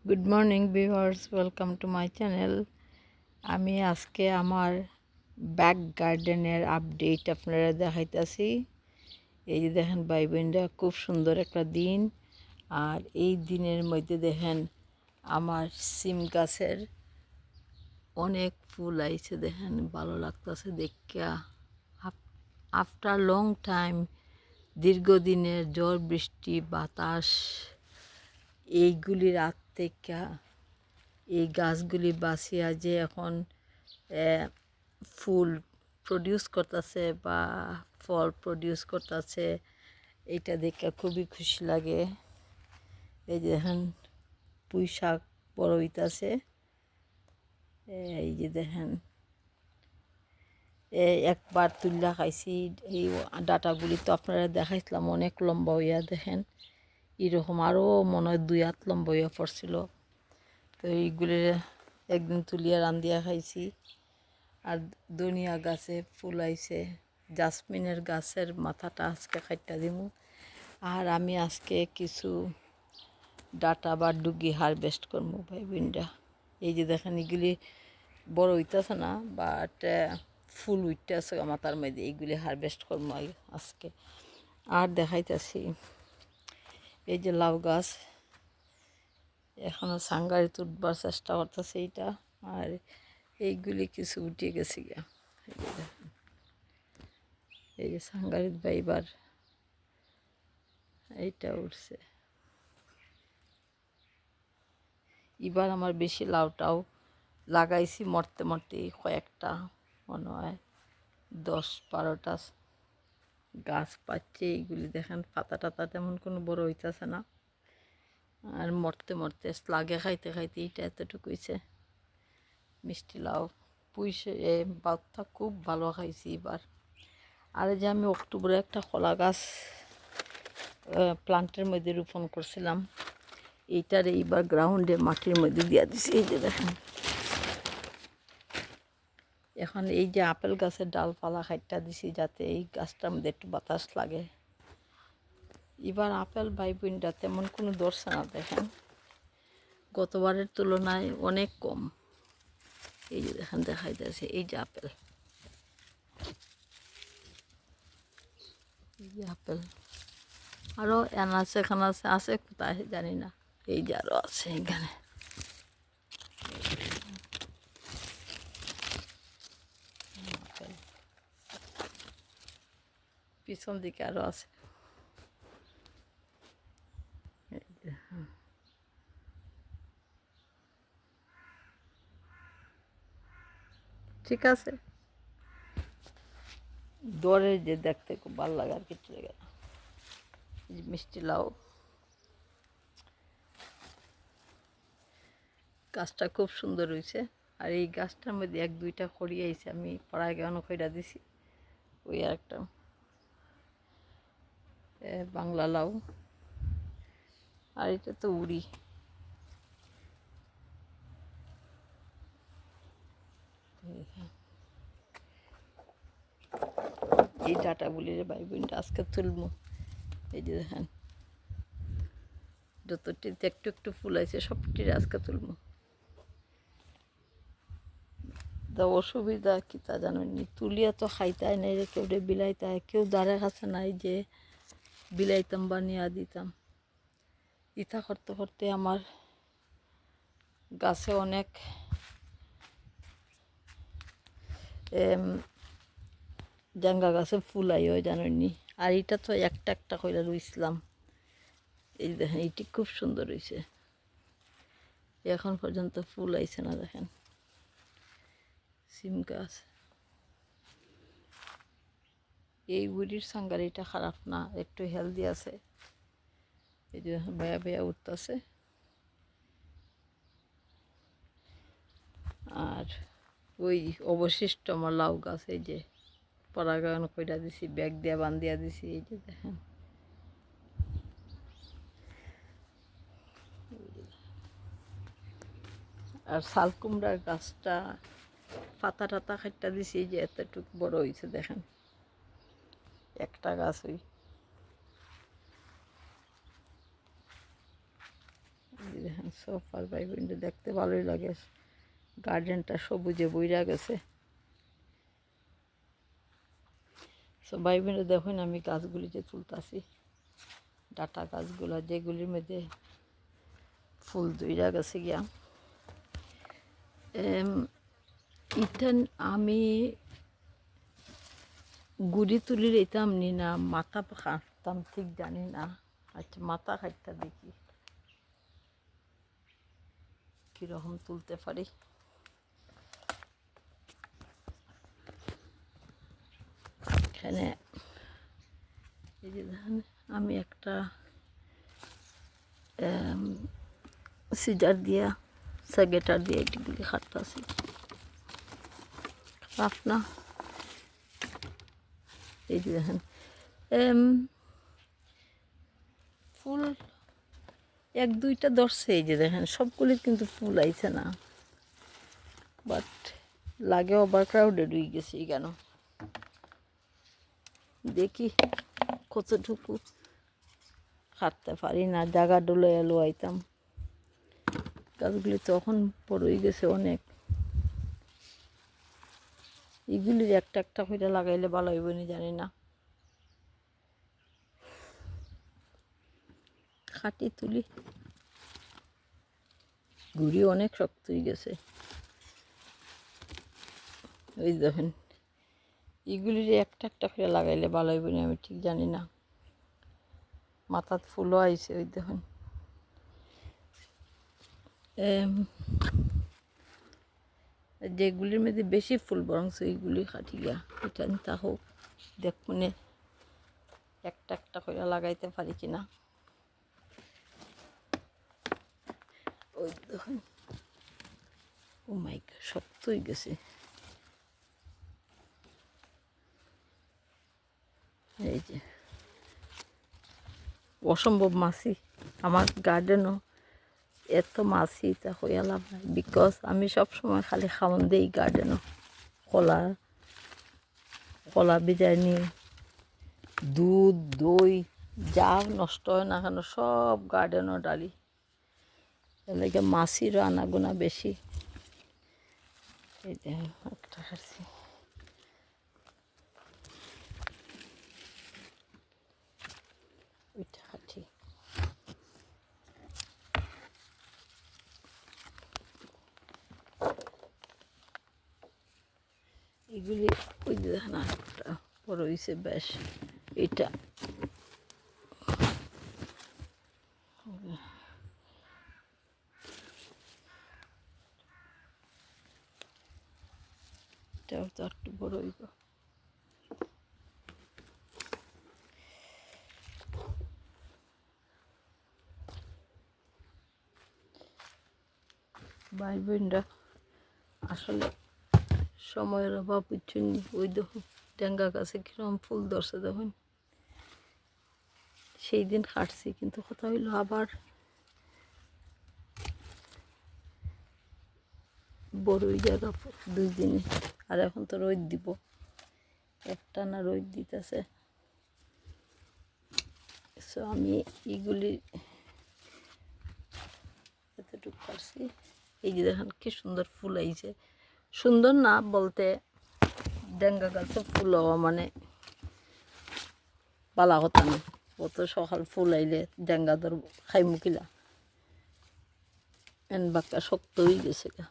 Good morning viewers, welcome to my channel. আমি আজকে আমার ব্যাক গার্ডেনের আপডেট আপনারা দেখাইতেছি। এই যে দেখেন ভাই বোনরা, খুব সুন্দর একটা দিন। আর এই দিনের মধ্যে দেখেন আমার সিম গাছের অনেক ফুল আইছে, দেখেন ভালো লাগতেছে দেখা। আফটার লং টাইম, দীর্ঘদিনের ঝড় বৃষ্টি বাতাস এইগুলির হাত থেকে এই গাছগুলি বাঁচিয়া যে এখন ফুল প্রডিউস করতেছে বা ফল প্রডিউস করতেছে, এইটা দেখে খুবই খুশি লাগে। এই যে দেখেন পুঁই শাক বড় হইতাছে। এই যে দেখেন একবার তুল্লা খাইছি, এই ডাটাগুলি তো আপনারা দেখাইছিলাম অনেক লম্বা হইয়া, দেখেন এরকম আরও মনে হয় 2 হাত লম্বা হইয়া পড়ছিল। তো এইগুলি একদিন তুলিয়া রান্ধিয়া খাইছি। আর ধনিয়া গাছে ফুল আইছে, জাসমিনের গাছের মাথাটা আজকে কাটটা দিমু। আর আমি আজকে কিছু ডাটা বা ডুগি হারভেস্ট করবো ভাই বোনরা। এই যে দেখেন এগুলি বড় হইতেছে না, বাট ফুল উঠতেছে মাথার মধ্যে, এইগুলি হারভেস্ট করবো আজকে। আর দেখাইতেছি এই যে লাউ গাছ, এখনও সাঙ্গারিতে উঠবার চেষ্টা করতেছে এইটা। আর এইগুলি কিছু উঠে গেছে গিয়া, এই যে সাঙ্গারিত বাইবার এইটা উঠছে। এবার আমার বেশি লাউটাও লাগাইছি, মরতে মরতে কয়েকটা মনে হয় 10-12টা গাছ পাচ্ছে। এইগুলি দেখেন পাতা টাতা তেমন কোনো বড় হইতেছে না, আর মরতে মরতে লাগে খাইতে খাইতে এইটা এতটুকু হয়েছে। মিষ্টি লাউ পুঁইশে বাউটা খুব ভালো খাইছি এবার। আর যে আমি অক্টোবরে একটা কলা গাছ প্লান্টের মধ্যে রোপণ করছিলাম, এইটার এইবার গ্রাউন্ডে মাটির মধ্যে দিয়া দিছি। এই যে দেখেন এখন এই যে আপেল গাছের ডালপালা খাইটা দিছি, যাতে এই গাছটার মধ্যে একটু বাতাস লাগে। এবার আপেল ভাই বোনটা তেমন কোনো ধরছে না, দেখেন গতবারের তুলনায় অনেক কম। এই যে দেখেন দেখাইতেছে এই যে আপেল, এই যে আপেল আরও এনাছে খানাছে আছে কোথায় জানি না। এই যে আরও আছে এখানে। পিছন দিকে আরও আছে। ঠিক আছে, দরে যে দেখতে খুব ভালো লাগে আর কিছু লাগে না। মিষ্টি লাউ গাছটা খুব সুন্দর হয়েছে। আর এই গাছটার মধ্যে 1-2টা খড়ি আইছে, আমি পড়ায় গেনো খইরা দিছি। ওই আর একটা বাংলা লাউ। আর এটা তো উড়ি। এই ডাটাগুলি রে ভাই বোনটা আজকে তুলবো। এই যে দেখেন যতটিতে একটু একটু ফুল আছে সবটির আজকে তুলবো। তা অসুবিধা কি তা জানেননি, তুলিয়া তো খাইতাই নাই রে, কেউ রে বিলাইতায়, কেউ দ্বারে কাছে নাই যে বিলাইতাম বা নিয়া দিতাম। ইতা করতে করতে আমার গাছে অনেক জাঙ্গা গাছে ফুল আই হয় জানেননি। আর এটা তো একটা একটা কইরা রুইছিলাম। এই দেখেন এইটি খুব সুন্দর হয়েছে, এখন পর্যন্ত ফুল আইছে না। দেখেন সিম গাছ, এই বুড়ির সাঙ্গারিটা খারাপ না, একটু হেলদি আছে। এই যে বেয়া বেয়া উঠতেছে। আর ওই অবশিষ্ট আমার লাউ গাছ, এই যে পরাগায়ন কইরা দিছি, ব্যাগ দিয়া বান্ধিয়া দিছি। এই যে দেখেন আর শাল কুমড়ার গাছটা পাতা টাতা খাইটা দিছি, এই যে এতটুকু বড় হয়েছে। দেখেন একটা গাছ ওই দেখেন সোফার ভাই বোনটা দেখতে ভালোই লাগে, গার্ডেনটা সবুজে বইরা গেছে। সো ভাই বোনরা দেখুন আমি গাছগুলি যে তুলতাছি, ডাটা গাছগুলা যেগুলির মধ্যে ফুল ধইরা গেছে গিয়া। ইটান আমি গুড়ি তুলি রেতাম নি না মাথা কাটতাম ঠিক জানি না। আচ্ছা মাথা কাটটা দেখি কীরকম তুলতে পারি। এখানে এই যে দেখেন আমি একটা সিজার দিয়া সেগেটার দিয়ে এটিগুলি কাটতেছি। আপনার এই যে দেখেন ফুল এক দুইটা ধরছে, এই যে দেখেন সবগুলি কিন্তু ফুল আইছে না, বাট লাগে ওভার ক্রাউডেড হয়ে গেছে কেন দেখি কতটুকু কাটতে পারি না। জায়গা ডলে এলো আইতাম, গাছগুলি তখন বড় হয়ে গেছে অনেক। এগুলির একটা একটা করে লাগাইলে ভালো হইব না জানি না। খাটি তুলি, গুড়ি অনেক শক্ত হয়ে গেছে। ওই দেখেন এগুলির একটা একটা করে লাগাইলে ভালো হইব না, আমি ঠিক জানি না। মাথার ফুলও আইছে ওই দেখুন। যেগুলির মধ্যে বেশি ফুল বরং এইগুলি খাটি গিয়া এটা তা হোক দেখুনে একটা একটা করে লাগাইতে পারি কিনা। ওই দেখুন ও মাই গড শক্ত হয়ে গেছে। এই যে অসম্ভব মাছি আমার গার্ডেনও, এত মাছি তা হইয়া লাভ নাই, বিকজ আমি সবসময় খালি খাওয়ান দিই গার্ডেনও। কলা বিরিয়ানি, দুধ, দই যা নষ্ট হয় না কেন সব গার্ডেনও ডালি, এলাকা মাছিরও আনাগোনা বেশি। এই যে একটা খাচ্ছি, ওইটা খাচ্ছি। এগুলি ওই যে দেখেন একটা বড় হয়েছে বেশ। এটা এটাও তো একটু বড় হইব। ভাই বোনরা আসলে সময়ের অভাব বুঝছেন। ওই দেখুন ডেঙ্গা গাছে কিরকম ফুল ধরছে দেখুন। সেই দিন কাটছি কিন্তু কথা হইলো আবার বড়ই জায়গা 2 দিনে। আর এখন তো রোদ দিব, একটা না রোদ দিতেছে। সো আমি এগুলি এতটুকু কাটছি। এই যে দেখেন কি সুন্দর ফুল আইছে। সুন্দর না বলতে ডেঙ্গা গাছে ফুল হওয়া মানে পালা কথা না। অত সকাল ফুল আইলে ডেঙ্গা ধর খাইমুকিলা এন বাক্কা শক্ত হয়ে গেছে গা।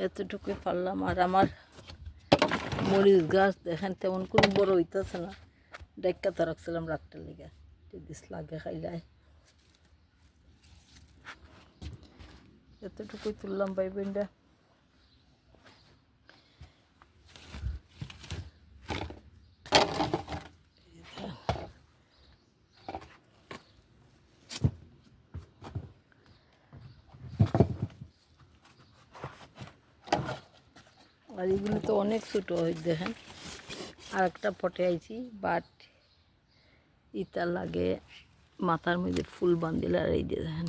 এতটুকুই পারলাম। আর আমার মরিচ গাছ দেখেন তেমন কোনো বড় হইতেছে না, ডাক্কাতে রাখছিলাম রাতটার লেগে যদি লাগে খাইলায়। এতটুকুই তুললাম ভাই বোনরা। আর এগুলো তো অনেক ছোটো হয় দেখেন। আর একটা পটে আইছি, বাট ইটা লাগে মাথার মধ্যে ফুল বান্ধিলে। আর এই যে দেখেন,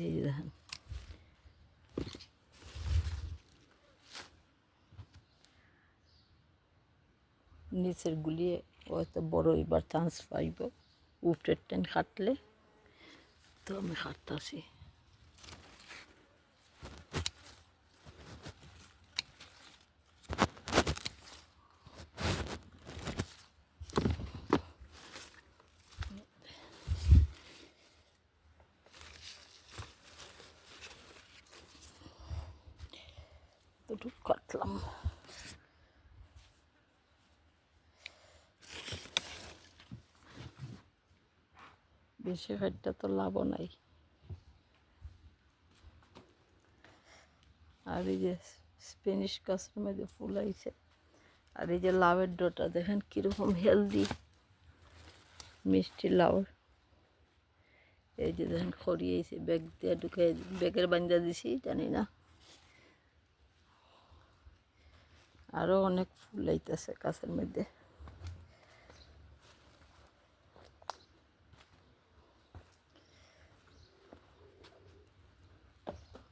এই যে দেখেন, নিচের গুলিয়ে হয়তো বড় এবার চান্স পাইব উপরের টেন কাটলে। তো আমি কাটতাছি। দুটো কাটলাম। বেশি কাটটা তো লাভও নাই। আর এই যে স্প্যানিশ গাছের মধ্যে ফুল আইছে। আর এই যে লাউয়ের ডোটা দেখেন কীরকম হেলদি, মিষ্টি লাউ। এই যে দেখেন খড়িয়েছে, ব্যাগ দিয়ে ঢুকে ব্যাগের বান্ধা দিছি, জানি না। আরও অনেক ফুল আইতেছে গাছের মধ্যে।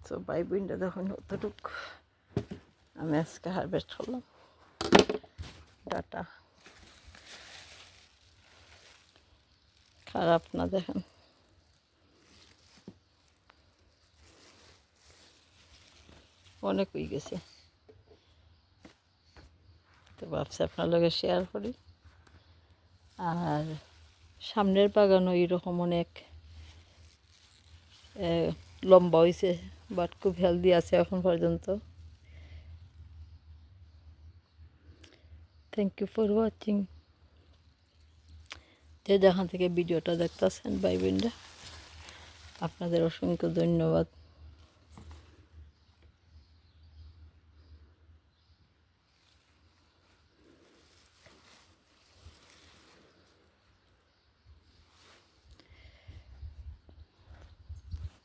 তো ভাই বোনটা দেখুন অতটুক আমি আজকে হারভেস্ট করলাম ডাটা। খারাপ না, দেখেন অনেক হয়ে গেছে। তো ভাবছি আপনার লগে শেয়ার করি। আর সামনের বাগানও এরকম অনেক লম্বা হয়েছে, বাট খুব হেলদি আছে এখন পর্যন্ত। Thank you for watching. যে যেখান থেকে ভিডিওটা দেখতেছেন ভাই বোনরা, আপনাদের অসংখ্য ধন্যবাদ।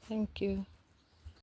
Thank you.